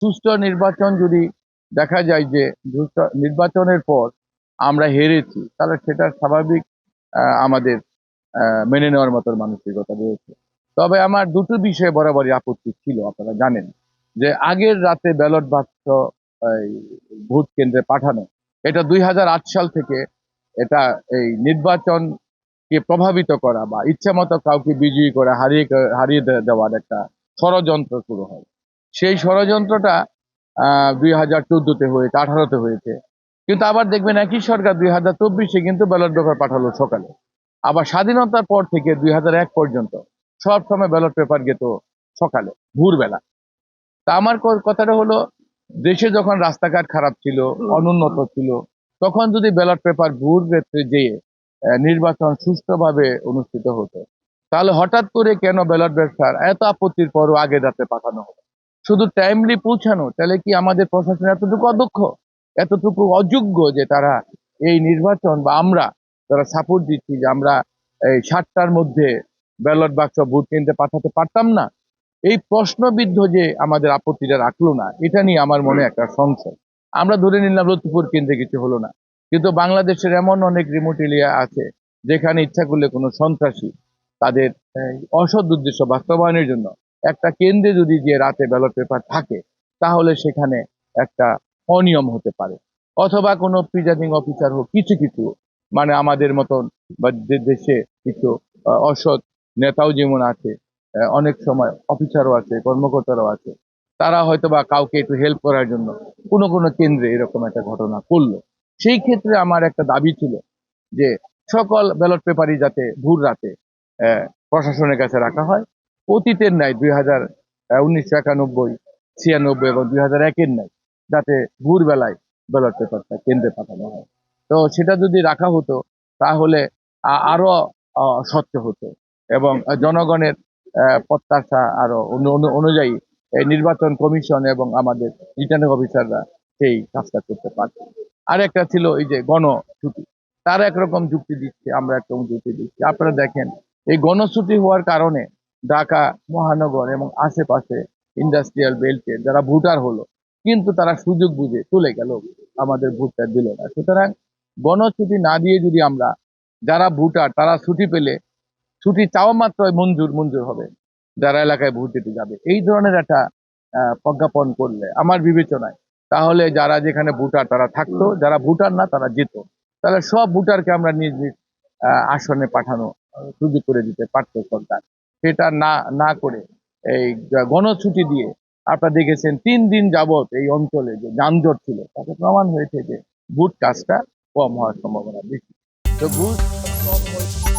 সুষ্ঠু নির্বাচন যদি দেখা যায় যে নির্বাচনের পর আমরা হেরেছি, তাহলে সেটা স্বাভাবিক আমাদের মেনে নেওয়ার মতো মানসিকতা রয়েছে। তবে আমার দুটো বিষয়ে বরাবরই আপত্তি ছিল, আপনারা জানেন যে আগের রাতে ব্যালট বাক্স এই ভোট কেন্দ্রে পাঠানো, এটা 2008 সাল থেকে এটা এই নির্বাচনকে প্রভাবিত করা বা ইচ্ছামতো কাউকে বিজয়ী করে হারিয়ে দেওয়ার একটা ষড়যন্ত্র শুরু হয়। সেই ষড়যন্ত্রটা 2014-তে হয়েছে, 18-তে হয়েছে। কিন্তু আবার দেখবেন একই সরকার 2024-এ কিন্তু ব্যালট পেপার পাঠালো সকালে। আবার স্বাধীনতার পর থেকে 2001 পর্যন্ত সব সময় ব্যালট পেপার যেত সকালে, ভোরবেলা। তা আমার কথাটা হলো, দেশে যখন রাস্তাঘাট খারাপ ছিল, অনুন্নত ছিল, তখন যদি ব্যালট পেপার ভোর রাত্রে যেয়ে নির্বাচন সুষ্ঠুভাবে অনুষ্ঠিত হতো, তাহলে হঠাৎ করে কেন ব্যালট পেপার এত আপত্তির পরও আগে রাতে পাঠানো হলো? শুধু টাইমলি পৌঁছানো, তাহলে কি আমাদের প্রশাসন এতটুকু অদক্ষ, এতটুকু অযোগ্য যে তারা এই নির্বাচন বা আমরা যারা সাপোর্ট দিচ্ছি যে আমরা এই 7টার মধ্যে ব্যালট বাক্স ভোট কেন্দ্রে পাঠাতে পারতাম না? এই প্রশ্নবিদ্ধ যে আমাদের আপত্তিটা রাখলো না, এটা নিয়ে আমার মনে একটা সংশয়। আমরা ধরে নিলাম লতিপুর কেন্দ্রে কিছু হলো না, কিন্তু বাংলাদেশের এমন অনেক রিমোট এরিয়া আছে যেখানে ইচ্ছা করলে কোনো সন্ত্রাসী তাদের অসৎ উদ্দেশ্য বাস্তবায়নের জন্য একটা কেন্দ্রে যদি যে রাতে ব্যালট পেপার থাকে, তাহলে সেখানে একটা অনিয়ম হতে পারে। অথবা কোনো প্রিজাইডিং অফিসার হোক, কিছু কিছু মানে আমাদের মতন বা দেশে কিছু অসৎ নেতাও যেমন আছে, অনেক সময় অফিসারও আছে, কর্মকর্তারাও আছে, তারা হয়তো বা কাউকে একটু হেল্প করার জন্য কোনো কোনো কেন্দ্রে এরকম একটা ঘটনা করলো। সেই ক্ষেত্রে আমার একটা দাবি ছিল যে সকল ব্যালট পেপারই যাতে ভোর রাতে প্রশাসনের কাছে রাখা হয়, অতীতের ন্যায় 1991, 96 এবং 2001-এর ন্যায় যাতে ভোরবেলায় ব্যালট পেপারটা কেন্দ্রে পাঠানো হয়। তো সেটা যদি রাখা হতো, তাহলে আরো স্বচ্ছ হতো এবং জনগণের প্রত্যাশা আরো অনুযায়ী এই নির্বাচন কমিশন এবং আমাদের রিটার্নিং অফিসাররা সেই কাজটা করতে পারত। আর একটা ছিল এই যে গণছুটি, তারা একরকম যুক্তি দিচ্ছে, আমরা একরকম যুক্তি দিচ্ছি। আপনারা দেখেন, এই গণছুটি হওয়ার কারণে ঢাকা মহানগর এবং আশেপাশে ইন্ডাস্ট্রিয়াল বেল্টে যারা ভোটার হলো, কিন্তু তারা সুযোগ বুঝে চলে গেল, আমাদের ভোটটা দিল না। সুতরাং গণছুটি না দিয়ে যদি আমরা, যারা ভোটার তারা ছুটি পেলে ছুটি চাওয়া মাত্রই মঞ্জুর হবে যারা এলাকায় ভোট দিতে যাবে, এই ধরনের একটা প্রজ্ঞাপন করলে আমার বিবেচনায়, তাহলে যারা যেখানে ভোটার তারা থাকতো, যারা ভোটার না তারা যেত। তাহলে সব ভোটারকে আমরা নিজ নিজ আসনে পাঠানো সুযোগ করে দিতে পারত সরকার। সেটা না না করে এই গণছুটি দিয়ে আপনারা দেখেছেন 3 দিন যাবৎ এই অঞ্চলে যে যানজট ছিল, তাতে প্রমাণ হয়েছে যে ভোট কাজটা কম হওয়ার সম্ভাবনা বেশি। তো ভোট কম হয়েছে।